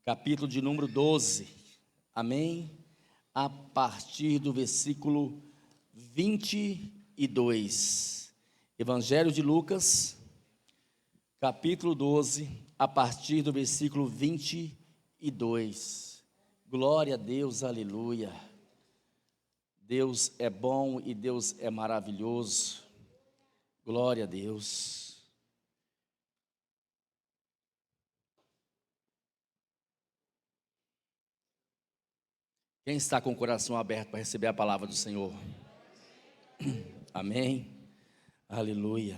capítulo de número 12, amém? A partir do versículo 22, Evangelho de Lucas, capítulo 12, a partir do versículo 22, glória a Deus, aleluia. Deus é bom e Deus é maravilhoso, glória a Deus. Quem está com o coração aberto para receber a palavra do Senhor? Amém, aleluia.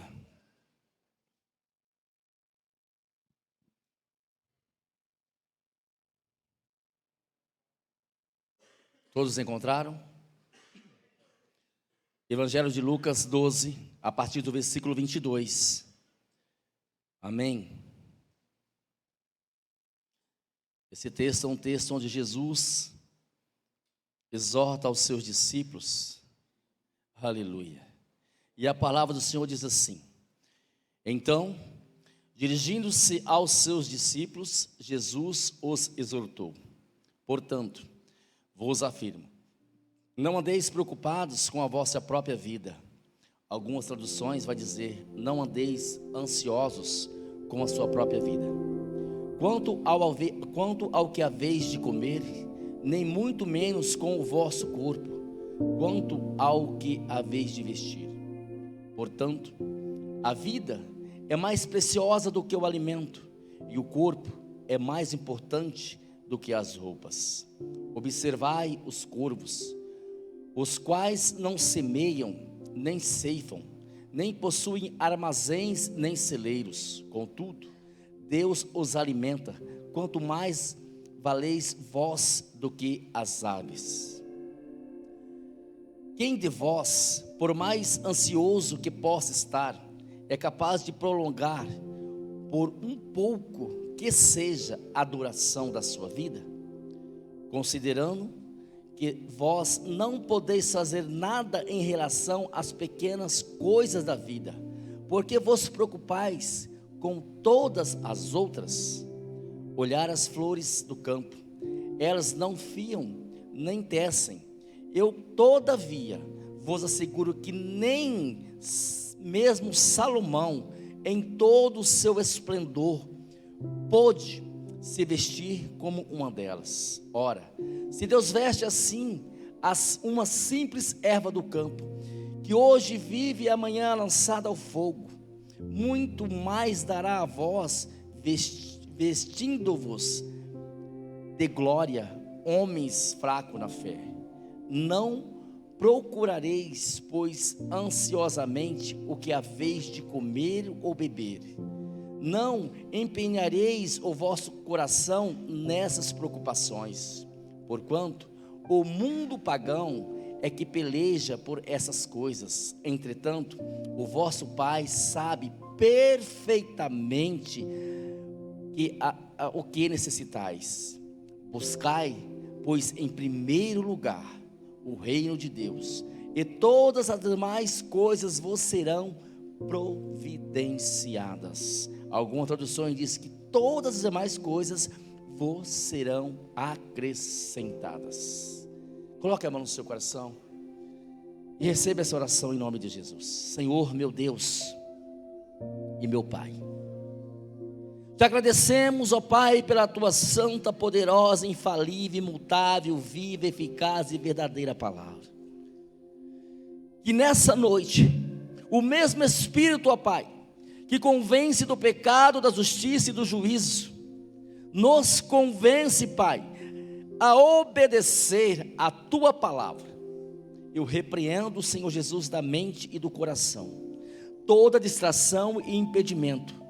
Todos encontraram? Evangelho de Lucas 12, a partir do versículo 22. Amém. Esse texto é um texto onde Jesus exorta aos seus discípulos, aleluia. E a palavra do Senhor diz assim: então, dirigindo-se aos seus discípulos, Jesus os exortou: portanto, vos afirmo, não andeis preocupados com a vossa própria vida. Algumas traduções vai dizer: não andeis ansiosos com a sua própria vida. Quanto ao que haveis de comer, nem muito menos com o vosso corpo, quanto ao que haveis de vestir. Portanto, a vida é mais preciosa do que o alimento, e o corpo é mais importante do que as roupas. Observai os corvos, os quais não semeiam, nem ceifam, nem possuem armazéns, nem celeiros. Contudo, Deus os alimenta. Quanto mais valeis vós do que as aves. Quem de vós, por mais ansioso que possa estar, é capaz de prolongar por um pouco que seja a duração da sua vida? Considerando que vós não podeis fazer nada em relação às pequenas coisas da vida, porque vos preocupais com todas as outras. Olhar as flores do campo, elas não fiam, nem tecem. Eu, todavia, vos asseguro que nem mesmo Salomão, em todo o seu esplendor, pôde se vestir como uma delas. Ora, se Deus veste assim uma simples erva do campo, que hoje vive e amanhã é lançada ao fogo, muito mais dará a vós, vestindo-vos de glória, homens fracos na fé. Não procurareis, pois, ansiosamente o que haveis de comer ou beber. Não empenhareis o vosso coração nessas preocupações, porquanto o mundo pagão é que peleja por essas coisas. Entretanto, o vosso Pai sabe perfeitamente o que necessitais. Buscai, pois, em primeiro lugar o reino de Deus, e todas as demais coisas vos serão providenciadas. Algumas traduções dizem que todas as demais coisas vos serão acrescentadas. Coloque a mão no seu coração e receba essa oração em nome de Jesus. Senhor, meu Deus e meu Pai, te agradecemos, ó Pai, pela tua santa, poderosa, infalível, imutável, viva, eficaz e verdadeira palavra. Que nessa noite, o mesmo Espírito, ó Pai, que convence do pecado, da justiça e do juízo, nos convence, Pai, a obedecer a tua palavra. Eu repreendo, Senhor Jesus, da mente e do coração toda distração e impedimento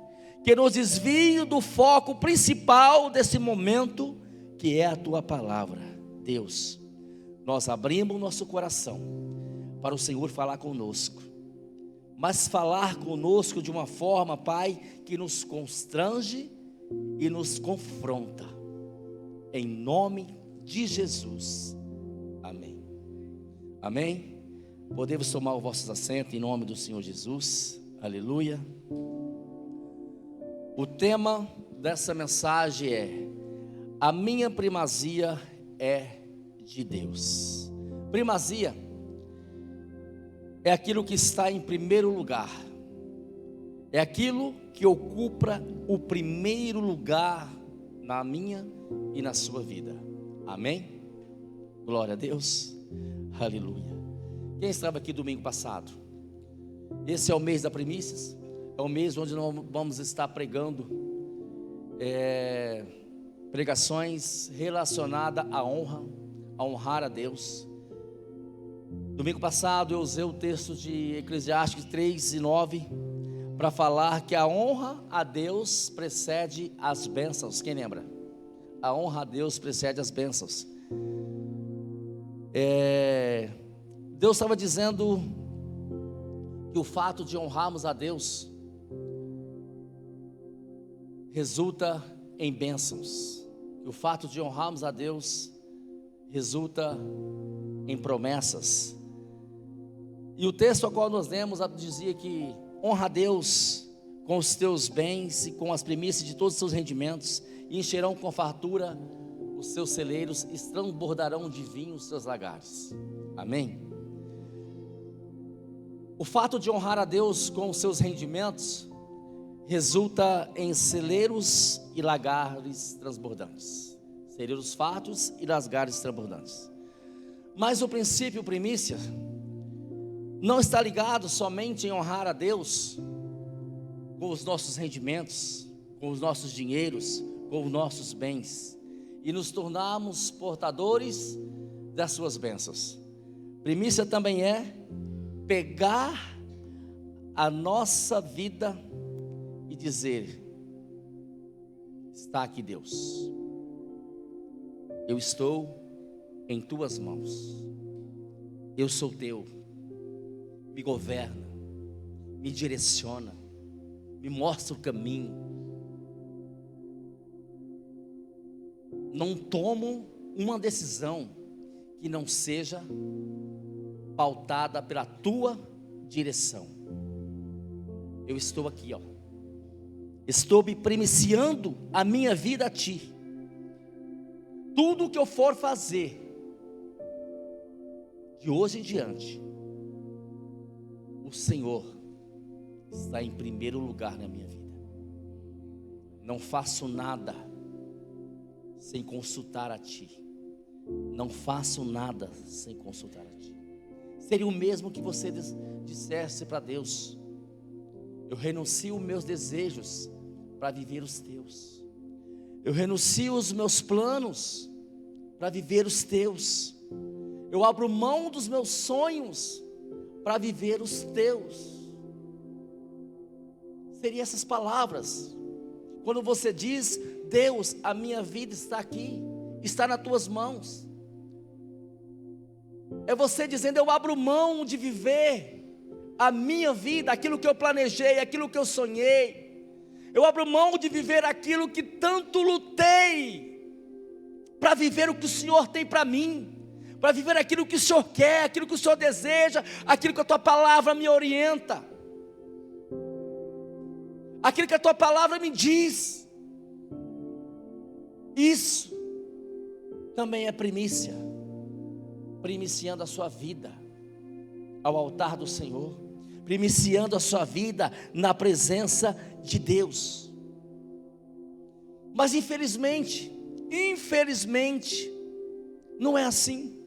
que nos desvie do foco principal desse momento, que é a tua palavra. Deus, nós abrimos o nosso coração para o Senhor falar conosco, mas falar conosco de uma forma, Pai, que nos constrange e nos confronta, em nome de Jesus, amém. Amém. Podemos tomar os vossos assentos em nome do Senhor Jesus, aleluia. O tema dessa mensagem é: A minha primazia é de Deus. Primazia é aquilo que está em primeiro lugar. É aquilo que ocupa o primeiro lugar na minha e na sua vida. Amém? Glória a Deus. Aleluia. Quem estava aqui domingo passado? Esse é o mês da primícias. É o mês onde nós vamos estar pregando pregações relacionadas à honra, a honrar a Deus. Domingo passado eu usei o texto de Eclesiastes 3:9 para falar que a honra a Deus precede as bênçãos. Quem lembra? A honra a Deus precede as bênçãos. Deus estava dizendo que o fato de honrarmos a Deus resulta em bênçãos. Que o fato de honrarmos a Deus resulta em promessas. E o texto ao qual nós lemos dizia que honra a Deus com os teus bens e com as primícias de todos os seus rendimentos, e encherão com fartura os seus celeiros, e transbordarão de vinho os seus lagares. Amém? O fato de honrar a Deus com os seus rendimentos resulta em celeiros e lagares transbordantes. Celeiros fartos e lagares transbordantes. Mas o princípio primícia não está ligado somente em honrar a Deus com os nossos rendimentos, com os nossos dinheiros, com os nossos bens, e nos tornarmos portadores das suas bênçãos. Primícia também é pegar a nossa vida e dizer: está aqui, Deus, eu estou em tuas mãos, eu sou teu, me governa, me direciona, me mostra o caminho. Não tomo uma decisão que não seja pautada pela tua direção. Eu estou aqui, estou me primiciando a minha vida a ti. Tudo que eu for fazer de hoje em diante, o Senhor está em primeiro lugar na minha vida. Não faço nada sem consultar a ti. Não faço nada sem consultar a ti. Seria o mesmo que você dissesse para Deus: eu renuncio os meus desejos para viver os teus. Eu renuncio os meus planos para viver os teus. Eu abro mão dos meus sonhos para viver os teus. Seria essas palavras. Quando você diz: Deus, a minha vida está aqui, está nas tuas mãos. É você dizendo: eu abro mão de viver a minha vida, aquilo que eu planejei, aquilo que eu sonhei. Eu abro mão de viver aquilo que tanto lutei, para viver o que o Senhor tem para mim, para viver aquilo que o Senhor quer, aquilo que o Senhor deseja, aquilo que a tua palavra me orienta, aquilo que a tua palavra me diz. Isso também é primícia. Primiciando a sua vida ao altar do Senhor, primiciando a sua vida na presença de Deus. Mas infelizmente, não é assim.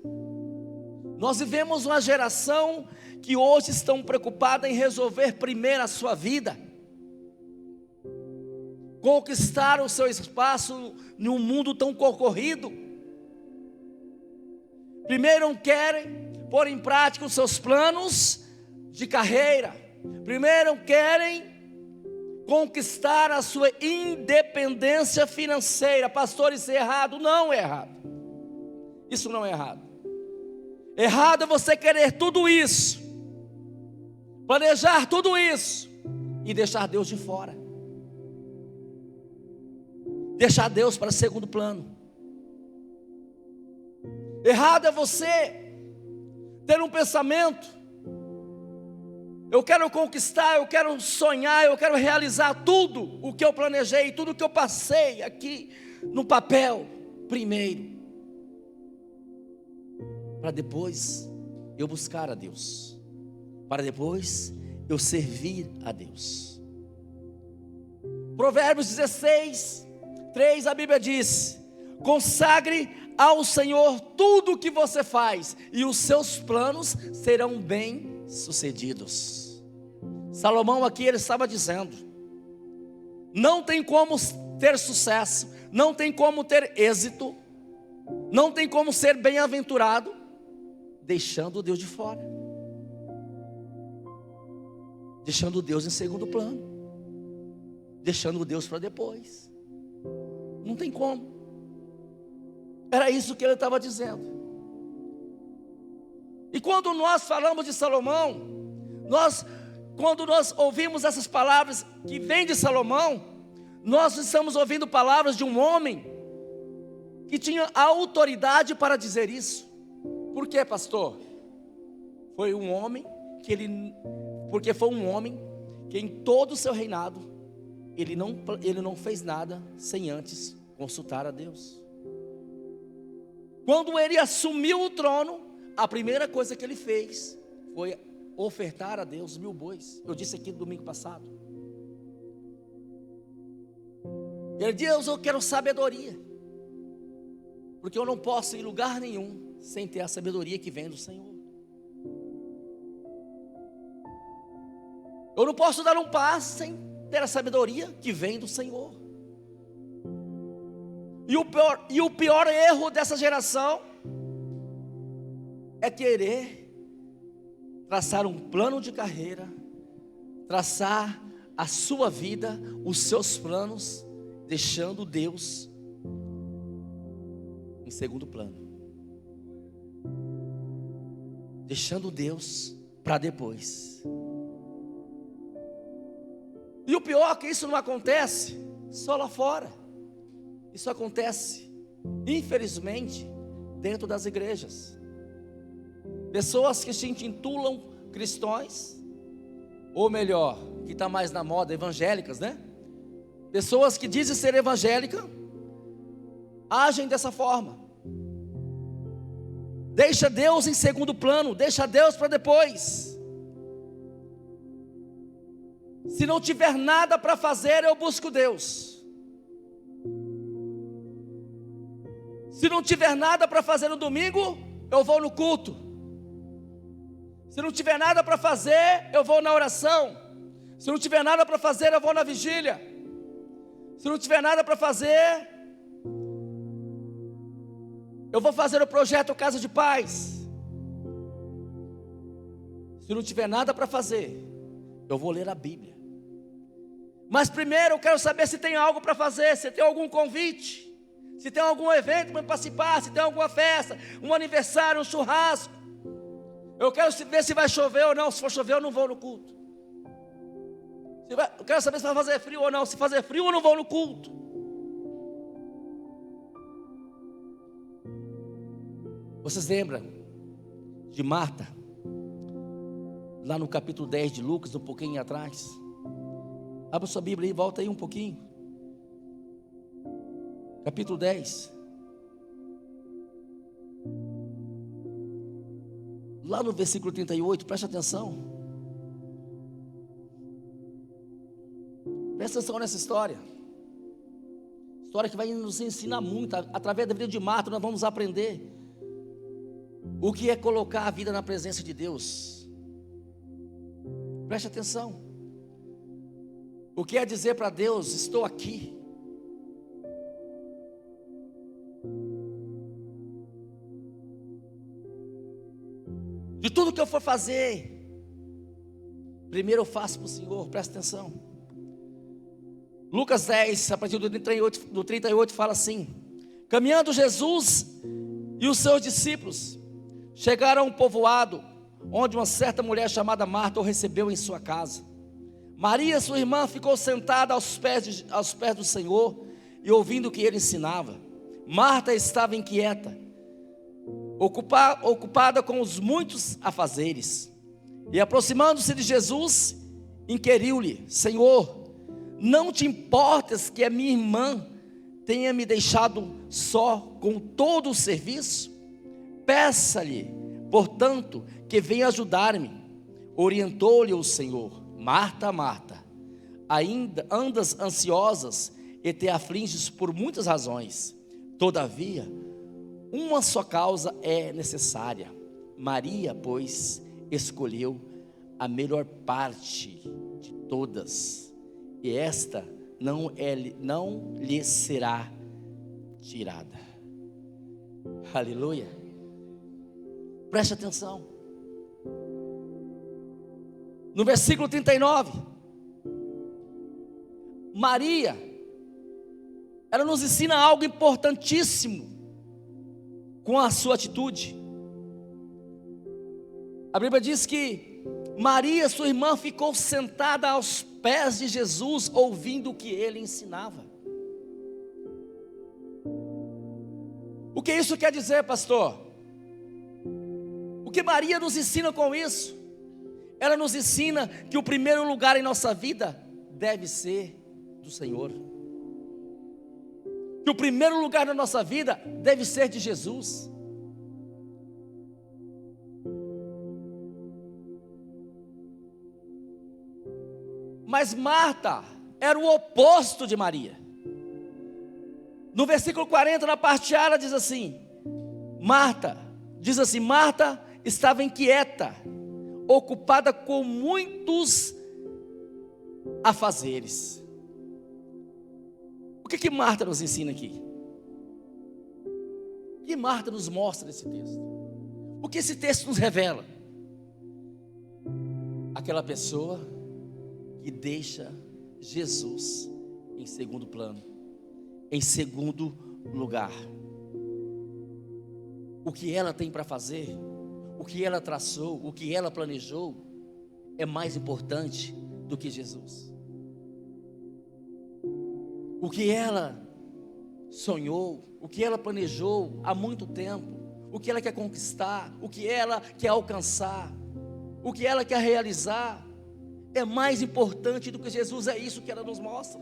Nós vivemos uma geração que hoje estão preocupada em resolver primeiro a sua vida, conquistar o seu espaço num mundo tão concorrido. Primeiro querem pôr em prática os seus planos de carreira. Primeiro querem conquistar a sua independência financeira. Pastor, isso é errado? Não é errado. Isso não é errado. Errado é você querer tudo isso, planejar tudo isso e deixar Deus de fora. Deixar Deus para segundo plano. Errado é você ter um pensamento: eu quero conquistar, eu quero sonhar, eu quero realizar tudo o que eu planejei, tudo o que eu passei aqui no papel. primeiro, para depois eu buscar a Deus, para depois eu servir a Deus. Provérbios 16, 3, a Bíblia diz: consagre ao Senhor tudo o que você faz, e os seus planos serão bem sucedidos. Salomão aqui, ele estava dizendo: não tem como ter sucesso, não tem como ter êxito, não tem como ser bem-aventurado deixando Deus de fora, deixando Deus em segundo plano, deixando Deus para depois. Não tem como. Era isso que ele estava dizendo. E quando nós falamos de Salomão, quando nós ouvimos essas palavras que vêm de Salomão, nós estamos ouvindo palavras de um homem que tinha a autoridade para dizer isso. Por quê, pastor? Foi um homem porque foi um homem que em todo o seu reinado ele não fez nada sem antes consultar a Deus. Quando ele assumiu o trono, a primeira coisa que ele fez foi ofertar a Deus 1000 bois. Eu disse aqui no domingo passado. Ele disse: Deus, eu quero sabedoria, porque eu não posso ir em lugar nenhum sem ter a sabedoria que vem do Senhor. Eu não posso dar um passo sem ter a sabedoria que vem do Senhor. E o pior erro dessa geração é querer traçar um plano de carreira, traçar a sua vida, os seus planos, deixando Deus em segundo plano, deixando Deus para depois. E o pior é que isso não acontece só lá fora. Isso acontece, infelizmente, dentro das igrejas. Pessoas que se intitulam cristãos, ou melhor, que está mais na moda, evangélicas, né? Pessoas que dizem ser evangélica, agem dessa forma. Deixa Deus em segundo plano, deixa Deus para depois. Se não tiver nada para fazer, eu busco Deus. Se não tiver nada para fazer no domingo, eu vou no culto. Se não tiver nada para fazer, eu vou na oração. Se não tiver nada para fazer, eu vou na vigília. Se não tiver nada para fazer, eu vou fazer o projeto Casa de Paz. Se não tiver nada para fazer, eu vou ler a Bíblia. Mas primeiro eu quero saber se tem algo para fazer, se tem algum convite, se tem algum evento para participar, se tem alguma festa, um aniversário, um churrasco. Eu quero ver se vai chover ou não. Se for chover, eu não vou no culto. Eu quero saber se vai fazer frio ou não. Se fazer frio, eu não vou no culto. Vocês lembram de Marta? Lá no capítulo 10 de Lucas, um pouquinho atrás. Abra sua Bíblia e volta aí um pouquinho. Capítulo 10. Lá no versículo 38, preste atenção. Presta atenção nessa história. História que vai nos ensinar muito. Através da vida de Marta nós vamos aprender o que é colocar a vida na presença de Deus. Preste atenção. O que é dizer para Deus: estou aqui. De tudo que eu for fazer, primeiro eu faço para o Senhor. Presta atenção. Lucas 10, a partir do 38 fala assim: caminhando Jesus e os seus discípulos chegaram a um povoado, onde uma certa mulher chamada Marta o recebeu em sua casa. Maria, sua irmã, ficou sentada aos pés do Senhor e ouvindo o que ele ensinava. Marta estava inquieta, ocupada com os muitos afazeres. E aproximando-se de Jesus, inquiriu-lhe: Senhor, não te importas que a minha irmã tenha me deixado só com todo o serviço? Peça-lhe, portanto, que venha ajudar-me. Orientou-lhe o Senhor: Marta, Marta, ainda andas ansiosas e te afliges por muitas razões. Todavia, uma só causa é necessária. Maria, pois, escolheu a melhor parte de todas, e esta não lhe será tirada. Aleluia. Preste atenção. No versículo 39, Maria, ela nos ensina algo importantíssimo com a sua atitude. A Bíblia diz que Maria, sua irmã, ficou sentada aos pés de Jesus, ouvindo o que ele ensinava. O que isso quer dizer, pastor? O que Maria nos ensina com isso? Ela nos ensina que o primeiro lugar em nossa vida deve ser do Senhor. Que o primeiro lugar na nossa vida deve ser de Jesus. Mas Marta era o oposto de Maria. No versículo 40, na parte A, ela diz assim: Marta estava inquieta, ocupada com muitos afazeres. O que Marta nos ensina aqui? O que Marta nos mostra nesse texto? O que esse texto nos revela? Aquela pessoa que deixa Jesus em segundo plano, em segundo lugar. O que ela tem para fazer, o que ela traçou, o que ela planejou, é mais importante do que Jesus. O que ela sonhou, o que ela planejou há muito tempo, o que ela quer conquistar, o que ela quer alcançar, o que ela quer realizar, é mais importante do que Jesus. É isso que ela nos mostra.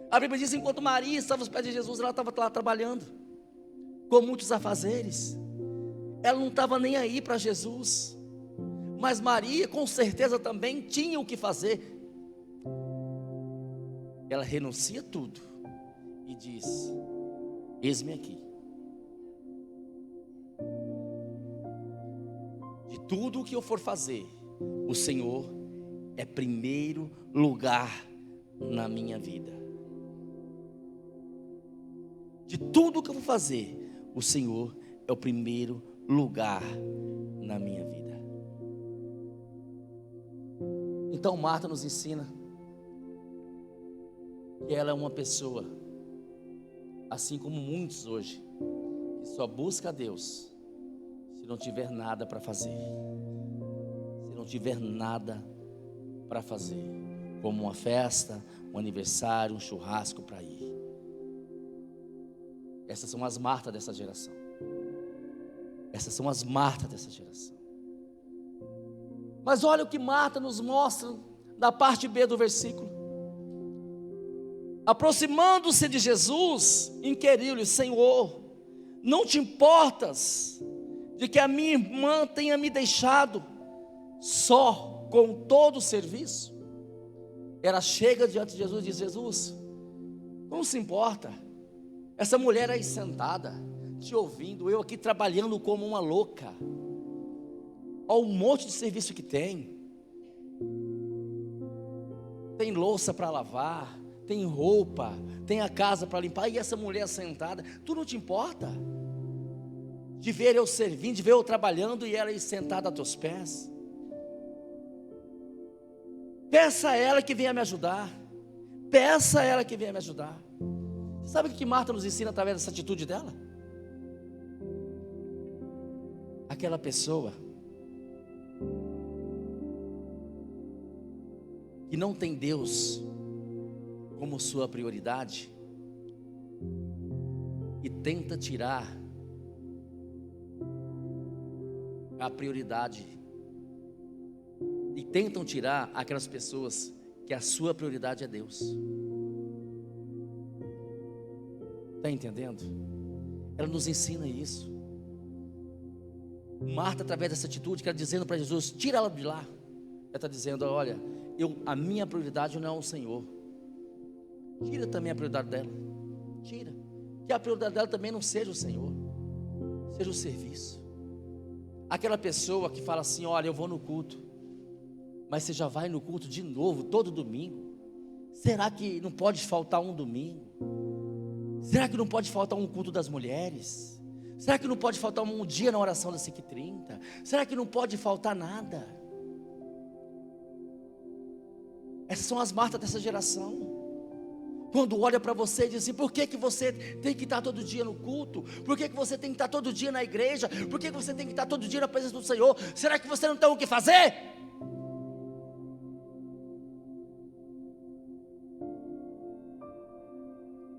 A Bíblia diz: enquanto Maria estava aos pés de Jesus, ela estava lá trabalhando, com muitos afazeres. Ela não estava nem aí para Jesus. Mas Maria, com certeza, também tinha o que fazer. Ela renuncia tudo e diz: eis-me aqui. De tudo o que eu for fazer, o Senhor é primeiro lugar na minha vida. De tudo que eu vou fazer, o Senhor é o primeiro lugar na minha vida. Então Marta nos ensina que ela é uma pessoa, assim como muitos hoje, que só busca a Deus se não tiver nada para fazer. Se não tiver nada para fazer, como uma festa, um aniversário, um churrasco para ir. Essas são as Martas dessa geração. Essas são as Martas dessa geração. Mas olha o que Marta nos mostra na parte B do versículo. Aproximando-se de Jesus, inquiriu-lhe: Senhor, não te importas de que a minha irmã tenha me deixado só com todo o serviço? Ela chega diante de Jesus e diz: Jesus, não se importa, essa mulher aí sentada, te ouvindo, eu aqui trabalhando como uma louca. Olha o monte de serviço que tem. Tem louça para lavar, tem roupa, tem a casa para limpar, e essa mulher sentada, tu não te importa de ver eu servindo, de ver eu trabalhando e ela aí sentada a teus pés? Peça a ela que venha me ajudar. Peça a ela que venha me ajudar. Sabe o que Marta nos ensina através dessa atitude dela? Aquela pessoa que não tem Deus como sua prioridade e tenta tirar a prioridade, e tentam tirar aquelas pessoas que a sua prioridade é Deus. Está entendendo? Ela nos ensina isso. Marta, através dessa atitude, que ela dizendo para Jesus, tira ela de lá. Ela está dizendo, olha, a minha prioridade não é o Senhor. Tira também a prioridade dela. Tira. Que a prioridade dela também não seja o Senhor, seja o serviço. Aquela pessoa que fala assim, olha, eu vou no culto, mas você já vai no culto de novo, todo domingo. Será que não pode faltar um domingo? Será que não pode faltar um culto das mulheres? Será que não pode faltar um dia na oração da 5h30? Será que não pode faltar nada? Essas são as Martas dessa geração. Quando olha para você e diz assim, por que você tem que estar todo dia no culto? Por que você tem que estar todo dia na igreja? Por que você tem que estar todo dia na presença do Senhor? Será que você não tem o que fazer?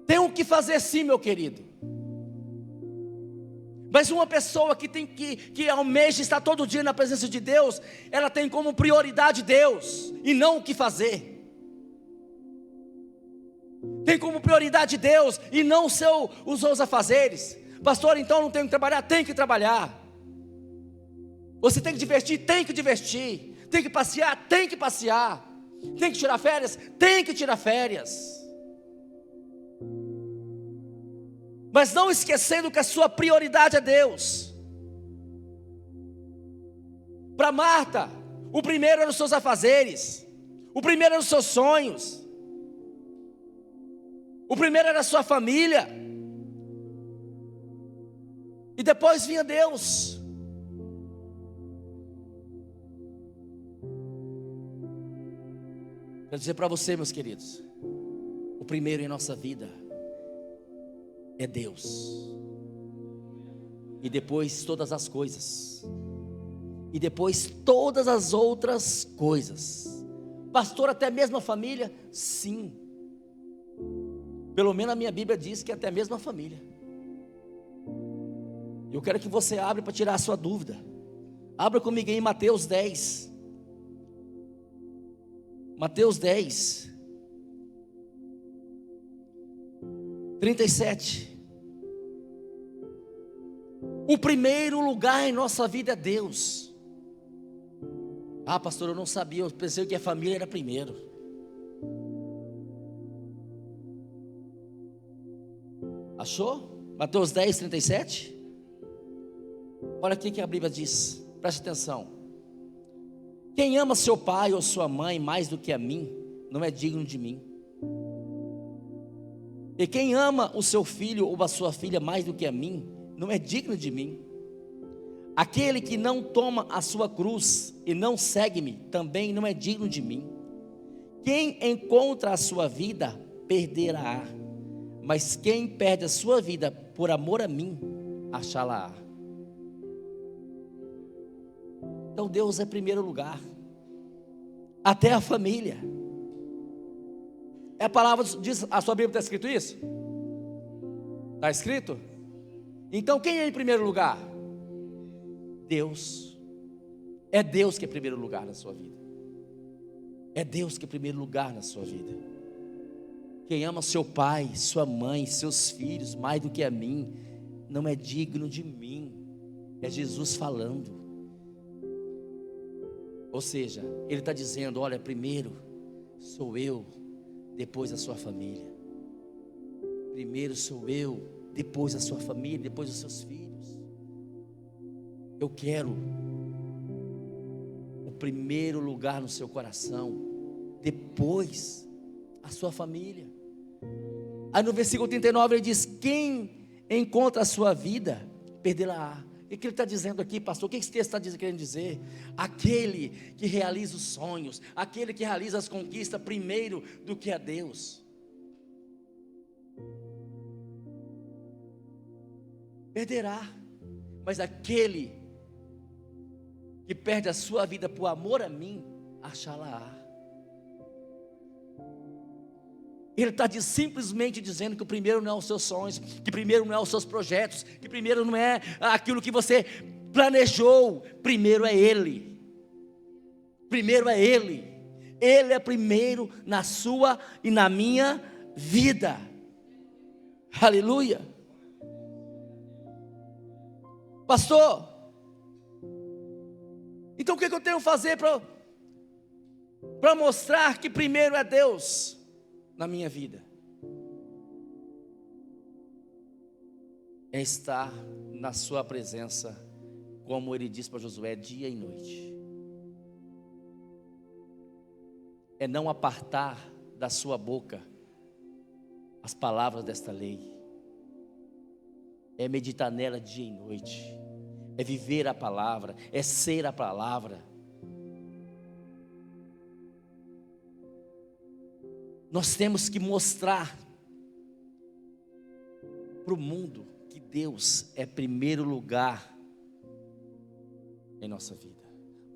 Tem o que fazer sim, meu querido. Mas uma pessoa que almeja estar todo dia na presença de Deus, ela tem como prioridade Deus, e não o que fazer. Tem como prioridade Deus, e não os seus afazeres. Pastor, então não tenho que trabalhar? Tem que trabalhar. Você tem que divertir? Tem que divertir. Tem que passear? Tem que passear. Tem que tirar férias? Tem que tirar férias. Mas não esquecendo que a sua prioridade é Deus. Para Marta, o primeiro eram os seus afazeres, o primeiro eram os seus sonhos, o primeiro era a sua família, e depois vinha Deus. Quero dizer para você, meus queridos, o primeiro em nossa vida é Deus, e depois todas as coisas, e depois todas as outras coisas. Pastor, até mesmo a família? Sim, pelo menos a minha Bíblia diz que até mesmo a família. Eu quero que você abra para tirar a sua dúvida. Abra comigo em Mateus 10. Mateus 10 37. O primeiro lugar em nossa vida é Deus. Ah, pastor, eu não sabia, eu pensei que a família era primeiro. Achou? Mateus 10, 37. Olha o que a Bíblia diz, preste atenção. Quem ama seu pai ou sua mãe mais do que a mim, não é digno de mim. E quem ama o seu filho ou a sua filha mais do que a mim, não é digno de mim. Aquele que não toma a sua cruz e não segue-me, também não é digno de mim. Quem encontra a sua vida, perderá. Mas quem perde a sua vida por amor a mim, achá-la-á. Então Deus é primeiro lugar. Até a família. É a palavra, diz, a sua Bíblia está escrito isso? Está escrito? Então quem é em primeiro lugar? Deus. É Deus que é primeiro lugar na sua vida. É Deus que é primeiro lugar na sua vida. Quem ama seu pai, sua mãe, seus filhos mais do que a mim, não é digno de mim. É Jesus falando. Ou seja, Ele está dizendo, olha, primeiro sou eu, depois a sua família. Primeiro sou eu, depois a sua família, depois os seus filhos. Eu quero o primeiro lugar no seu coração, depois a sua família. Aí no versículo 39 ele diz, quem encontra a sua vida, perdê-la-á. O que ele está dizendo aqui, pastor? O que esse texto está querendo dizer? Aquele que realiza os sonhos, aquele que realiza as conquistas primeiro do que a Deus, perderá. Mas aquele que perde a sua vida por amor a mim, achá-la-á. Ele está simplesmente dizendo que o primeiro não é os seus sonhos, que primeiro não é os seus projetos, que primeiro não é aquilo que você planejou, primeiro é Ele. Primeiro é Ele. Ele é primeiro na sua e na minha vida. Aleluia. Pastor, então o que eu tenho que fazer para mostrar que primeiro é Deus na minha vida? É estar na sua presença, como ele disse para Josué, dia e noite. É não apartar da sua boca as palavras desta lei. É meditar nela dia e noite. É viver a palavra, é ser a palavra. Nós temos que mostrar para o mundo que Deus é primeiro lugar em nossa vida.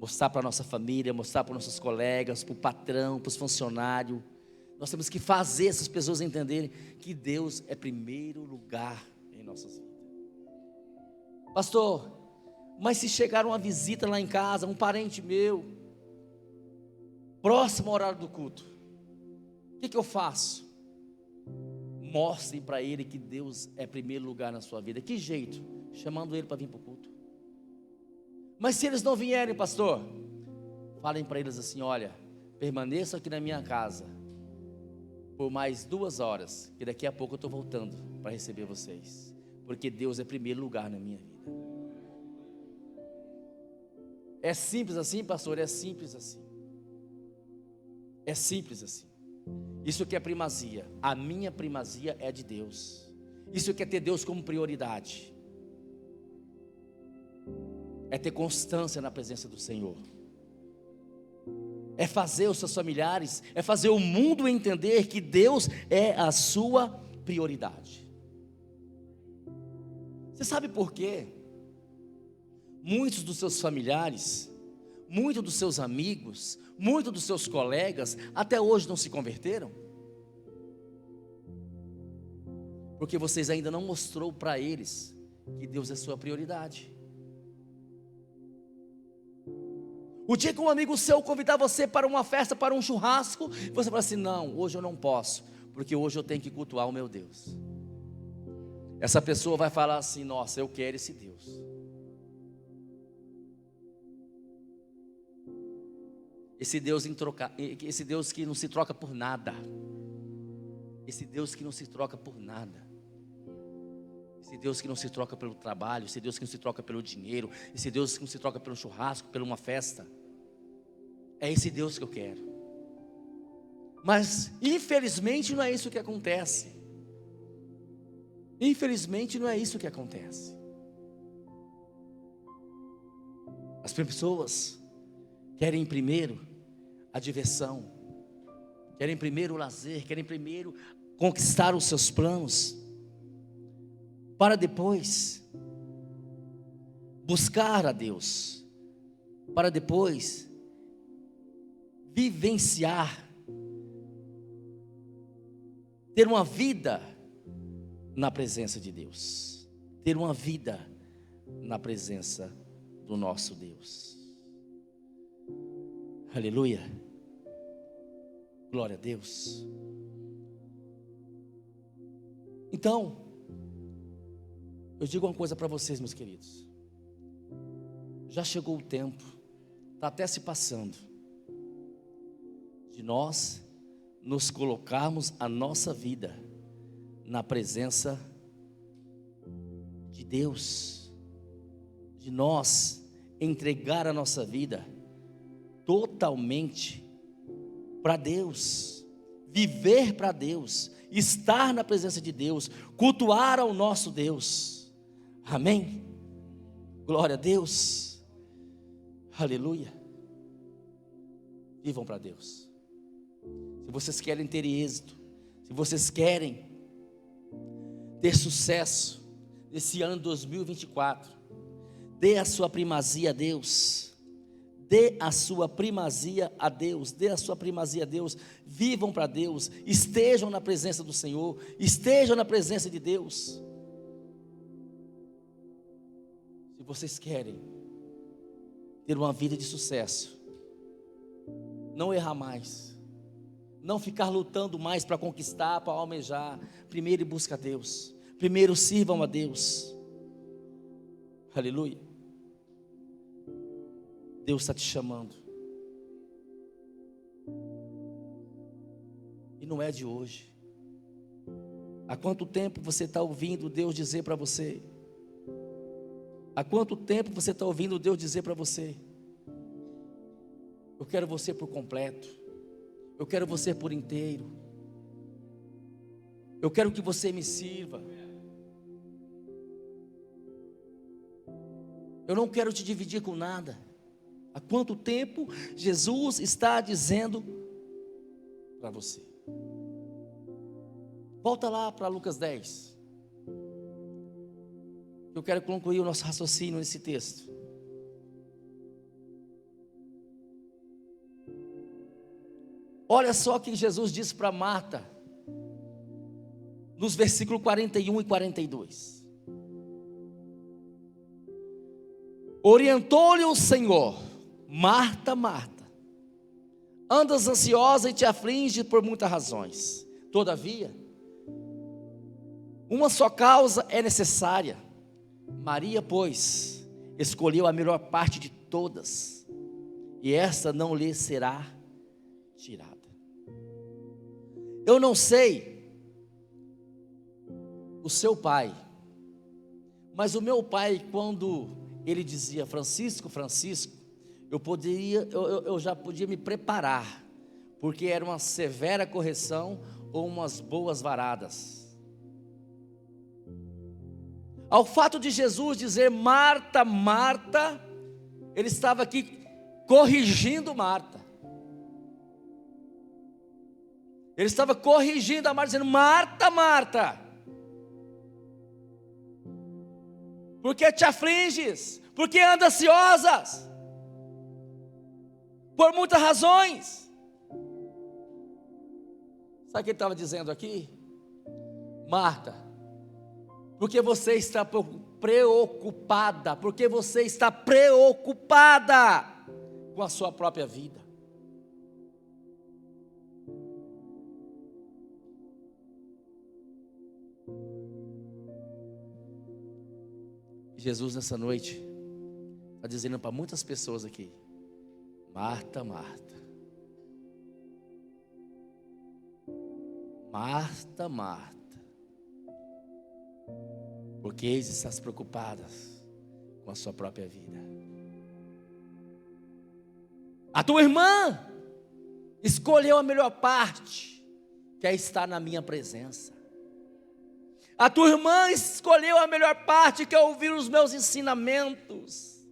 Mostrar para a nossa família, mostrar para os nossos colegas, para o patrão, para os funcionários. Nós temos que fazer essas pessoas entenderem que Deus é primeiro lugar em nossas vidas. Pastor, mas se chegar uma visita lá em casa, um parente meu, próximo ao horário do culto, o que eu faço? Mostrem para ele que Deus é primeiro lugar na sua vida. Que jeito? Chamando ele para vir para o culto. Mas se eles não vierem, pastor, falem para eles assim: olha, permaneçam aqui na minha casa por mais 2 horas, que daqui a pouco eu estou voltando para receber vocês, porque Deus é primeiro lugar na minha vida. É simples assim, pastor? É simples assim. É simples assim. Isso que é primazia. A minha primazia é de Deus. Isso que é ter Deus como prioridade. É ter constância na presença do Senhor. É fazer os seus familiares, é fazer o mundo entender que Deus é a sua prioridade. Você sabe por quê? Muitos dos seus familiares, muitos dos seus amigos, muitos dos seus colegas, até hoje não se converteram? Porque vocês ainda não mostrou para eles que Deus é sua prioridade. O dia que um amigo seu convidar você para uma festa, para um churrasco, você fala assim: não, hoje eu não posso, porque hoje eu tenho que cultuar o meu Deus. Essa pessoa vai falar assim: nossa, eu quero esse Deus. Esse Deus que não se troca por nada. Esse Deus que não se troca por nada. Esse Deus que não se troca pelo trabalho. Esse Deus que não se troca pelo dinheiro. Esse Deus que não se troca pelo churrasco, por uma festa. É esse Deus que eu quero. Mas infelizmente não é isso que acontece. Infelizmente não é isso que acontece. As pessoas querem primeiro a diversão, querem primeiro o lazer, querem primeiro conquistar os seus planos, para depois buscar a Deus, para depois vivenciar, ter uma vida na presença de Deus, ter uma vida na presença do nosso Deus. Aleluia, glória a Deus. Então, eu digo uma coisa para vocês, meus queridos. Já chegou o tempo, está até se passando, de nós nos colocarmos a nossa vida na presença de Deus, de nós entregar a nossa vida totalmente para Deus, viver para Deus, estar na presença de Deus, cultuar ao nosso Deus. Amém? Glória a Deus. Aleluia. Vivam para Deus. Se vocês querem ter êxito, se vocês querem ter sucesso nesse ano 2024, dê a sua primazia a Deus. Dê a sua primazia a Deus, dê a sua primazia a Deus, vivam para Deus, estejam na presença do Senhor, estejam na presença de Deus. Se vocês querem ter uma vida de sucesso, não errar mais, Não ficar lutando mais para conquistar, para almejar. Primeiro busca a Deus. Primeiro sirvam a Deus. Aleluia. Deus está te chamando. E não é de hoje. Há quanto tempo você está ouvindo Deus dizer para você? Há quanto tempo você está ouvindo Deus dizer para você? Eu quero você por completo. Eu quero você por inteiro. Eu quero que você me sirva. Eu não quero te dividir com nada. Há quanto tempo Jesus está dizendo para você? Volta lá para Lucas 10. Eu quero concluir o nosso raciocínio nesse texto. Olha só o que Jesus disse para Marta, nos versículos 41 e 42. Orientou-lhe o Senhor: Marta, Marta, andas ansiosa e te aflige por muitas razões. Todavia, uma só causa é necessária. Maria, pois, escolheu a melhor parte de todas, e esta não lhe será tirada. Eu não sei o seu pai, mas o meu pai, quando ele dizia Francisco, Francisco, eu já podia me preparar, porque era uma severa correção ou umas boas varadas. Ao fato de Jesus dizer Marta, Marta, ele estava aqui corrigindo Marta. Ele estava corrigindo a Marta, dizendo: Marta, Marta, por que te afliges? Por que andas ansiosas? Por muitas razões. Sabe o que ele estava dizendo aqui? Marta, porque você está preocupada, porque você está preocupada com a sua própria vida. Jesus nessa noite está dizendo para muitas pessoas aqui: Marta, Marta, Marta, Marta, porque estás preocupadas com a sua própria vida. A tua irmã escolheu a melhor parte, que é estar na minha presença. A tua irmã escolheu a melhor parte, que é ouvir os meus ensinamentos.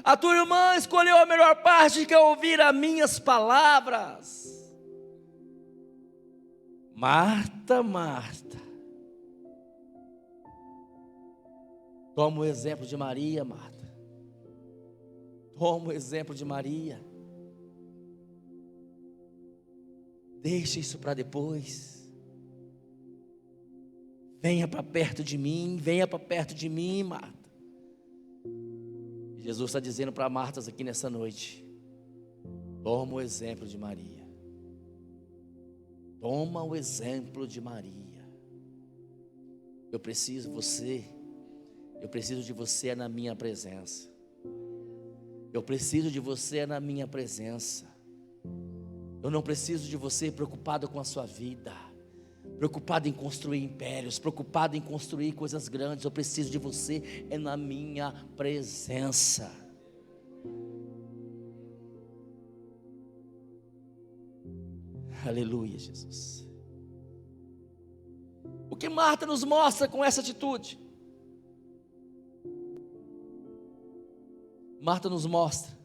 A tua irmã escolheu a melhor parte, que é ouvir as minhas palavras. Marta, Marta, toma o exemplo de Maria, Marta. Toma o exemplo de Maria. Deixa isso para depois. Venha para perto de mim, venha para perto de mim, Marta. Jesus está dizendo para Martas aqui nessa noite: toma o exemplo de Maria. Toma o exemplo de Maria. Eu preciso de você na minha presença. Eu preciso de você na minha presença. Eu não preciso de você preocupado com a sua vida, preocupado em construir impérios, preocupado em construir coisas grandes. Eu preciso de você na minha presença. Aleluia, Jesus. O que Marta nos mostra com essa atitude? Marta nos mostra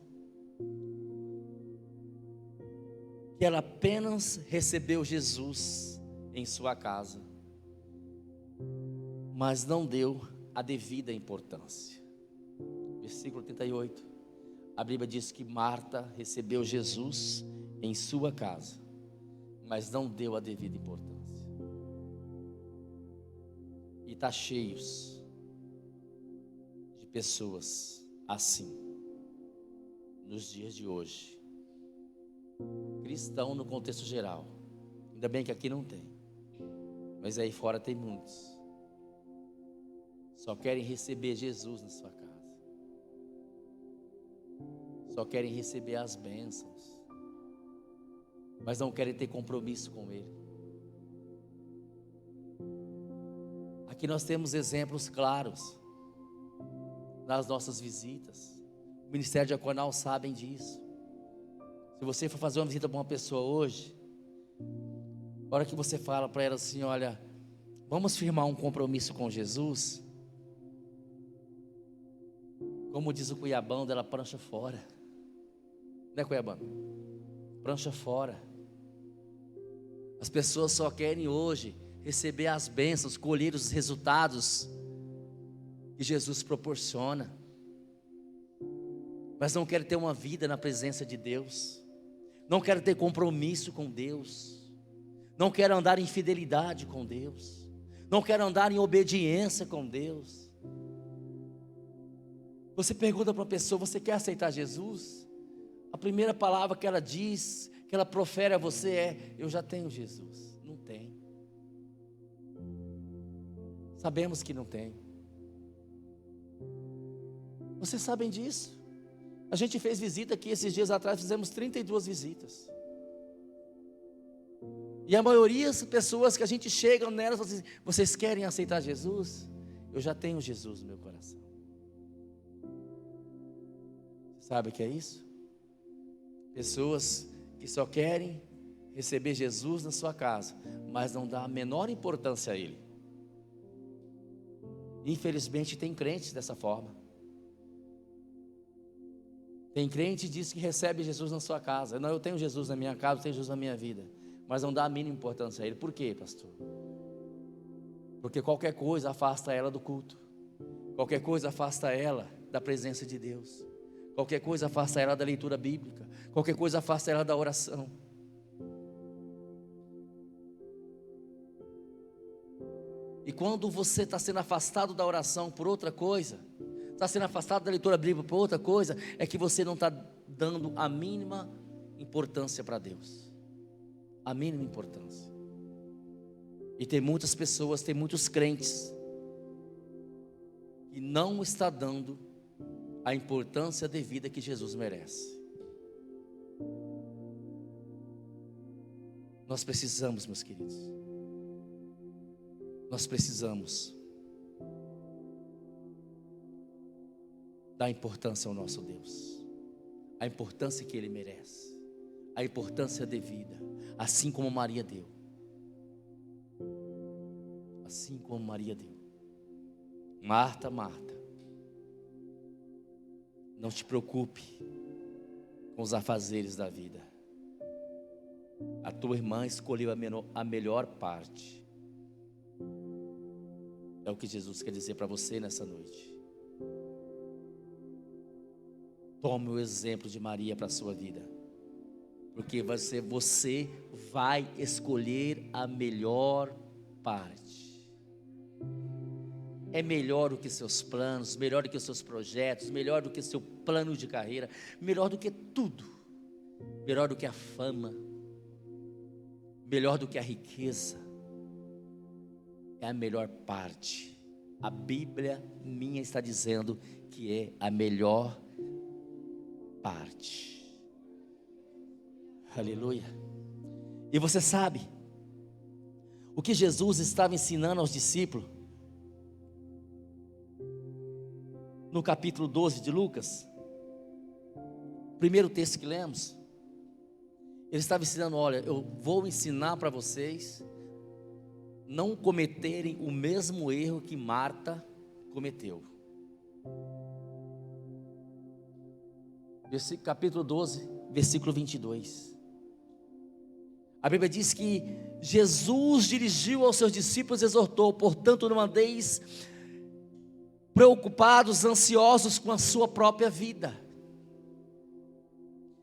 que ela apenas recebeu Jesus em sua casa, mas não deu a devida importância. Versículo 38, a Bíblia diz que Marta recebeu Jesus em sua casa, mas não deu a devida importância. E está cheios de pessoas assim, nos dias de hoje. Cristão no contexto geral, Ainda bem que aqui não tem, mas aí fora tem muitos. Só querem receber Jesus na sua casa. Só querem receber as bênçãos, mas não querem ter compromisso com Ele. Aqui nós temos exemplos claros nas nossas visitas. O Ministério Diaconal sabem disso. Se você for fazer uma visita para uma pessoa hoje, a hora que você fala para ela assim: olha, vamos firmar um compromisso com Jesus, como diz o cuiabano, dela prancha fora. Não é cuiabano? Prancha fora. As pessoas só querem hoje receber as bênçãos, colher os resultados que Jesus proporciona, mas não querem ter uma vida na presença de Deus, não querem ter compromisso com Deus, não querem andar em fidelidade com Deus, não querem andar em obediência com Deus. Você pergunta para uma pessoa: você quer aceitar Jesus? A primeira palavra que ela diz, que ela profere a você é: eu já tenho Jesus. Não tem. Sabemos que não tem. Vocês sabem disso. A gente fez visita aqui esses dias atrás, fizemos 32 visitas. E a maioria das pessoas que a gente chega nelas, falam assim: vocês querem aceitar Jesus? Eu já tenho Jesus no meu coração. Sabe o que é isso? Pessoas que só querem receber Jesus na sua casa, mas não dá a menor importância a Ele. Infelizmente tem crentes dessa forma. Tem crente que diz que recebe Jesus na sua casa. Não, eu tenho Jesus na minha casa, eu tenho Jesus na minha vida, mas não dá a mínima importância a Ele. Por quê, pastor? Porque qualquer coisa afasta ela do culto, qualquer coisa afasta ela da presença de Deus, qualquer coisa afasta ela da leitura bíblica, qualquer coisa afasta ela da oração. E quando você está sendo afastado da oração por outra coisa, está sendo afastado da leitura bíblica por outra coisa, é que você não está dando a mínima importância para Deus. A mínima importância. E tem muitas pessoas, tem muitos crentes que não está dando a importância devida que Jesus merece. Nós precisamos, meus queridos, nós precisamos dar importância ao nosso Deus, a importância que Ele merece, a importância devida, assim como Maria deu. Assim como Maria deu. Marta, Marta, não te preocupe com os afazeres da vida. A tua irmã escolheu a melhor parte. É o que Jesus quer dizer para você nessa noite. Tome o exemplo de Maria para a sua vida, porque você vai escolher a melhor parte. É melhor do que seus planos, melhor do que seus projetos, melhor do que seu plano de carreira, melhor do que tudo, melhor do que a fama, melhor do que a riqueza. É a melhor parte. A Bíblia minha está dizendo que é a melhor parte. Aleluia. E você sabe o que Jesus estava ensinando aos discípulos no capítulo 12 de Lucas, primeiro texto que lemos? Ele estava ensinando: olha, eu vou ensinar para vocês não cometerem o mesmo erro que Marta cometeu. Capítulo 12, versículo 22. A Bíblia diz que Jesus dirigiu aos seus discípulos e exortou: portanto, não andeis preocupados, ansiosos com a sua própria vida.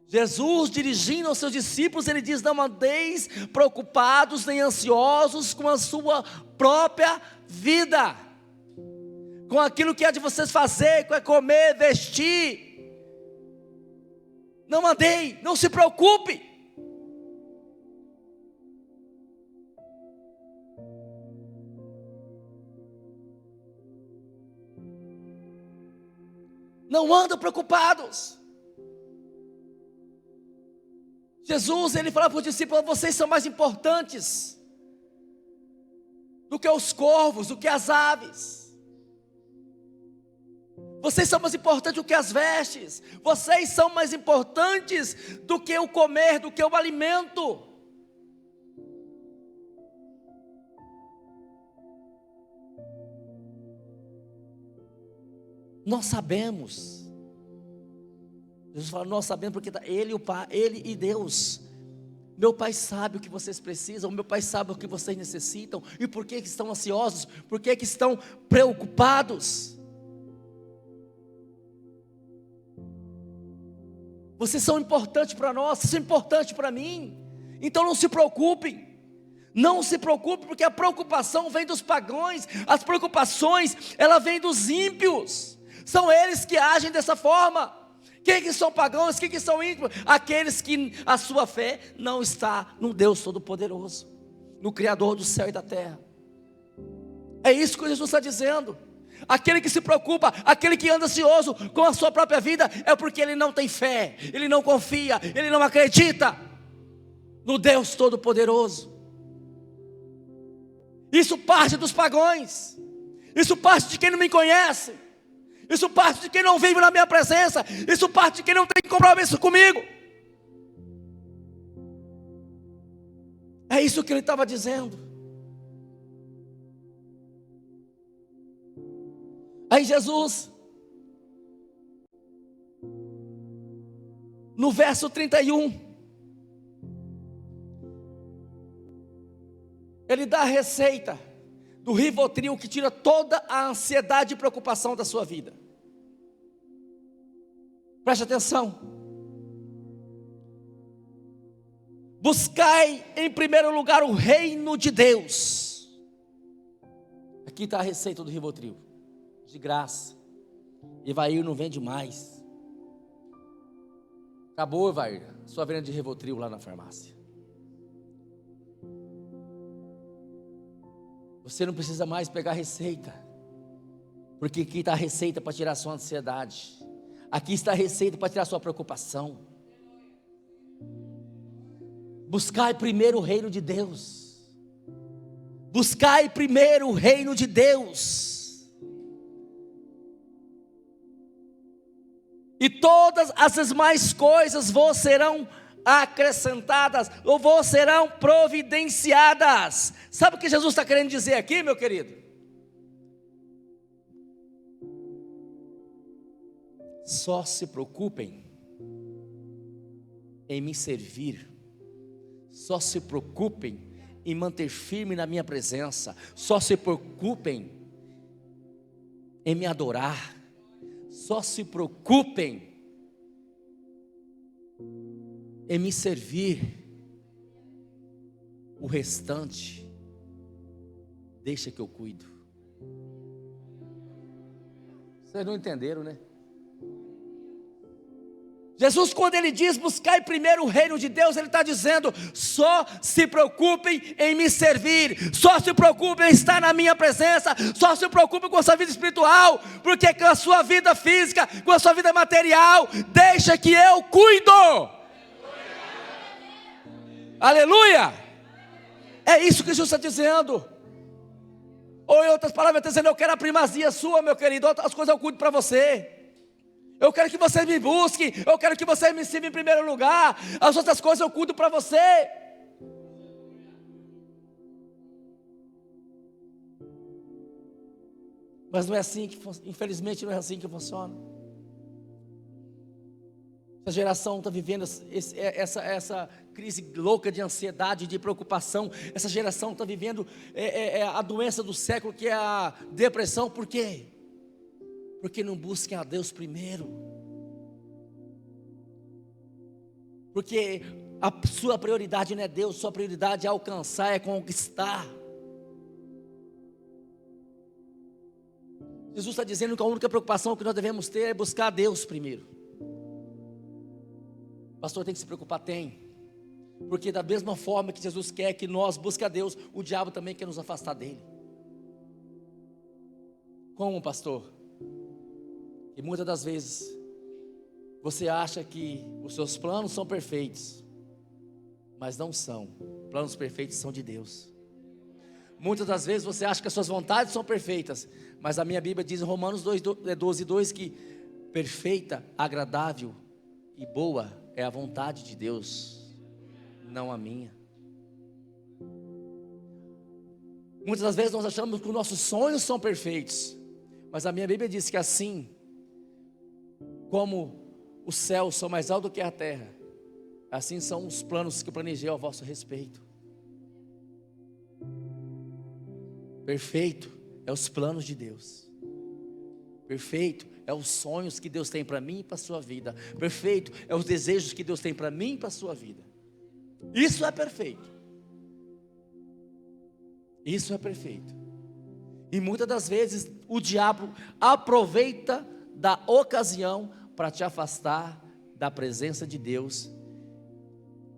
Jesus dirigindo aos seus discípulos, Ele diz: não andeis preocupados nem ansiosos com a sua própria vida, com aquilo que é de vocês fazer, com é comer, vestir. Não andei, não se preocupe. não andam preocupados. Jesus, ele fala para os discípulos: vocês são mais importantes do que os corvos, do que as aves. Vocês são mais importantes do que as vestes. Vocês são mais importantes do que o comer, do que o alimento. Nós sabemos. Jesus fala: nós sabemos porque Ele, o Pai, Ele e Deus. Meu Pai sabe o que vocês precisam, meu Pai sabe o que vocês necessitam, e por que estão ansiosos, por que estão preocupados. Vocês são importantes para nós, vocês são importantes para mim. Então não se preocupem. Não se preocupe, porque a preocupação vem dos pagãos. As preocupações, ela vem dos ímpios. São eles que agem dessa forma. Quem que são pagãos, quem que são ímpios? Aqueles que a sua fé não está no Deus Todo-Poderoso, no Criador do céu e da terra. É isso que Jesus está dizendo. Aquele que se preocupa, aquele que anda ansioso com a sua própria vida, é porque ele não tem fé, ele não confia, ele não acredita no Deus Todo-Poderoso. Isso parte dos pagãos, isso parte de quem não me conhece, isso parte de quem não vive na minha presença, isso parte de quem não tem compromisso comigo. É isso que ele estava dizendo. Aí Jesus, no verso 31, ele dá a receita do Rivotril que tira toda a ansiedade e preocupação da sua vida. Preste atenção. Buscai em primeiro lugar o reino de Deus. Aqui está a receita do Rivotril. De graça. Evair não vende mais. Acabou, Evair, sua venda de Rivotril lá na farmácia. Você não precisa mais pegar receita, porque aqui está a receita para tirar a sua ansiedade. Aqui está a receita para tirar a sua preocupação. Buscai primeiro o reino de Deus. Buscai primeiro o reino de Deus. E todas as demais coisas vos serão acrescentadas, ou vos serão providenciadas. Sabe o que Jesus está querendo dizer aqui, meu querido? Só se preocupem em me servir. Só se preocupem em manter firme na minha presença. Só se preocupem em me adorar. Só se preocupem em me servir. O restante, deixa que eu cuido. Vocês não entenderam, né? Jesus, quando ele diz buscai primeiro o reino de Deus, ele está dizendo: só se preocupem em me servir, só se preocupem em estar na minha presença, só se preocupem com a sua vida espiritual, porque com a sua vida física, com a sua vida material, deixa que eu cuido. Aleluia! É isso que Jesus está dizendo. Ou em outras palavras, está dizendo: eu quero a primazia sua, meu querido, outras coisas eu cuido para você. Eu quero que você me busque, eu quero que você me sirva em primeiro lugar, as outras coisas eu cuido para você. Mas não é assim que, infelizmente não é assim que funciona. Essa geração está vivendo essa crise louca de ansiedade, de preocupação. Essa geração está vivendo a doença do século, que é a depressão. Por quê? Porque não busquem a Deus primeiro. Porque a sua prioridade não é Deus, sua prioridade é alcançar, é conquistar. Jesus está dizendo que a única preocupação que nós devemos ter é buscar a Deus primeiro. Pastor, tem que se preocupar? Tem. Porque da mesma forma que Jesus quer que nós busquemos a Deus, o diabo também quer nos afastar dele. Como, pastor? E muitas das vezes você acha que os seus planos são perfeitos, mas não são. Planos perfeitos são de Deus. Muitas das vezes você acha que as suas vontades são perfeitas, mas a minha Bíblia diz em Romanos 12:2 que perfeita, agradável e boa é a vontade de Deus, não a minha. Muitas das vezes nós achamos que os nossos sonhos são perfeitos, mas a minha Bíblia diz que assim como os céus são mais altos do que a terra, assim são os planos que eu planejei ao vosso respeito. Perfeito é os planos de Deus. Perfeito é os sonhos que Deus tem para mim e para a sua vida. Perfeito é os desejos que Deus tem para mim e para a sua vida. Isso é perfeito. Isso é perfeito. E muitas das vezes o diabo aproveita da ocasião para te afastar da presença de Deus.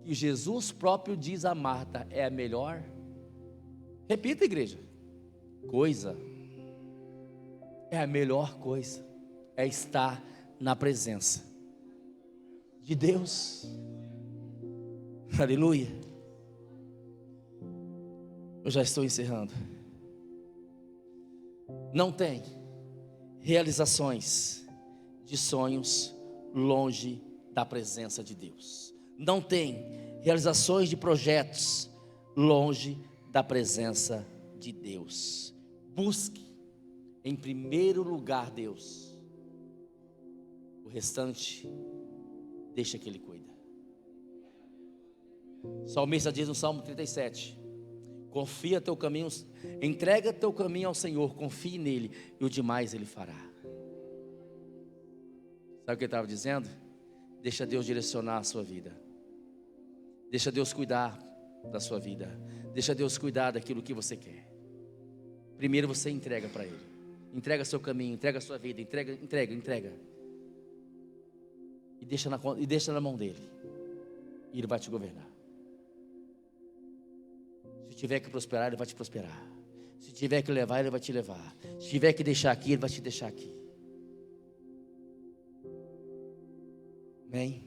E Jesus próprio diz a Marta: é a melhor, repita, igreja, coisa, é a melhor coisa, é estar na presença de Deus. Aleluia. Eu já estou encerrando. Não tem realizações de sonhos longe da presença de Deus. Não tem realizações de projetos longe da presença de Deus. Busque em primeiro lugar Deus. O restante deixa que Ele cuida. O salmista diz no Salmo 37: confia teu caminho, entrega teu caminho ao Senhor, confie nele e o demais Ele fará. Sabe o que ele estava dizendo? Deixa Deus direcionar a sua vida. Deixa Deus cuidar da sua vida. Deixa Deus cuidar daquilo que você quer. Primeiro você entrega para Ele. Entrega seu caminho, entrega a sua vida, entrega. E deixa na mão dEle. E Ele vai te governar. Se tiver que prosperar, Ele vai te prosperar. Se tiver que levar, Ele vai te levar. Se tiver que deixar aqui, Ele vai te deixar aqui. Amém?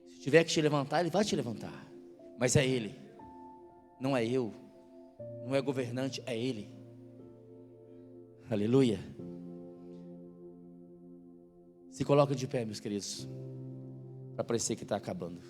Se tiver que te levantar, Ele vai te levantar. Mas é Ele, não é eu. Não é governante, é Ele. Aleluia. Se coloquem de pé, meus queridos, para parecer que está acabando.